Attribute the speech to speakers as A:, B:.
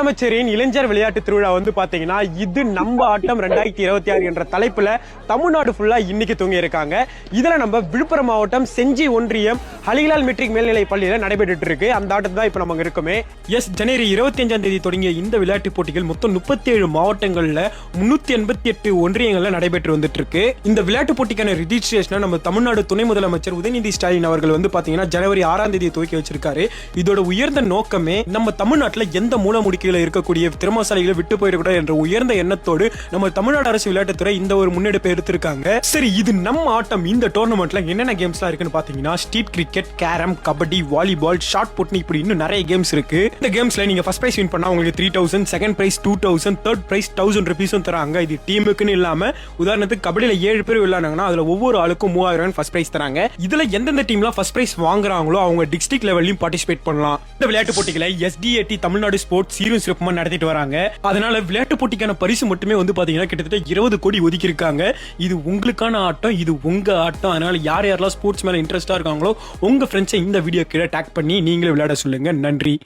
A: முதலமைச்சரின் இளைஞர் விளையாட்டு திருவிழா வந்து பாத்தீங்கன்னா இது நம்ம ஆட்டம் 2026 என்ற தலைப்புல தமிழ்நாடு ஃபுல்லா இன்னைக்கு தூங்கி இருக்காங்க. இதுல நம்ம விழுப்புரம் மாவட்டம் செஞ்சி ஒன்றியம் ஹலிலால் மெட்ரிக் மேல்நிலை பள்ளியில நடைபெற்று இருக்கு. அந்த ஆட்டத்தை தான் இப்ப நம்ம இருக்குமே. ஜனவரி 25ஆம் தேதி தொடங்கிய இந்த விளையாட்டு போட்டிகள் மொத்தம் 37 மாவட்டங்கள்ல 388 ஒன்றியங்கள்ல நடைபெற்று வந்துட்டு இருக்கு. இந்த விளையாட்டு போட்டிக்கான ரிஜிஸ்ட்ரேஷனை நம்ம தமிழ்நாடு துணை முதலமைச்சர் உதயநிதி ஸ்டாலின் அவர்கள் வந்து பாத்தீங்கன்னா ஜனவரி 6ஆம் தேதி துவக்கி வச்சிருக்காரு. இதோட உயர்ந்த நோக்கமே நம்ம தமிழ்நாட்டுல எந்த மூலமுடுக்கில இருக்கக்கூடிய திறமசாலிகளை விட்டு போயிடக்கூடாது என்ற உயர்ந்த எண்ணத்தோடு நம்ம தமிழ்நாடு அரசு விளையாட்டுத்துறை இந்த ஒரு முன்னெடுப்பை எடுத்திருக்காங்க. சரி, இது நம்ம ஆட்டம். இந்த டோர்னமெண்ட்ல என்னென்ன கேம்ஸ்லாம் இருக்குன்னு பாத்தீங்கன்னா street cricket, carrom, kabaddi, volleyball, ஷார்ட் புட்னி, இப்படி இன்னும் நிறைய கேம்ஸ் இருக்கு. இந்த கேம்ஸ்ல நீங்க ஃபர்ஸ்ட் பிரைஸ் வின் பண்ணா உங்களுக்கு 3000, செகண்ட் பிரைஸ் 2000, தேர்ட் பிரைஸ் 1000 ரூபீஸும் தராங்க. இது டீமுக்குன்னு இல்லாம உதாரணத்துக்கு கபடியில 7 பேர் விளையாடுறாங்கன்னா அதுல ஒவ்வொரு ஆளுக்கும் 3000 ஃபர்ஸ்ட் பிரைஸ் தராங்க. இதுல எந்தெந்த டீம்லாம் ஃபர்ஸ்ட் பிரைஸ் வாங்குறாங்களோ அவங்க டிஸ்ட்ரிக்ட் லெவல்லயும் பார்ட்டிசிபேட் பண்ணலாம். இந்த விளையாட்டு போட்டிகளை SDAT தமிழ்நாடு ஸ்போர்ட்ஸ் சீரும் சிறப்புமா நடத்திட்டு வராங்க. அதனால விளையாட்டு போட்டிக்கான பரிசு மட்டுமே வந்து பாத்தீங்கன்னா கிட்டத்தட்ட 20 கோடி ஒதுக்கி இருக்காங்க. இது உங்களுக்கான ஆட்டம், இது உங்க ஆட்டம். அதனால யார் யாரெல்லாம் ஸ்போர்ட்ஸ் மேல இன்ட்ரெஸ்டா இருக்காங்களோ உங்க ஃப்ரெண்ட்ஸை இந்த வீடியோ கீழே டேக் பண்ணி நீங்களே விளையாட சொல்லுங்க. நன்றி.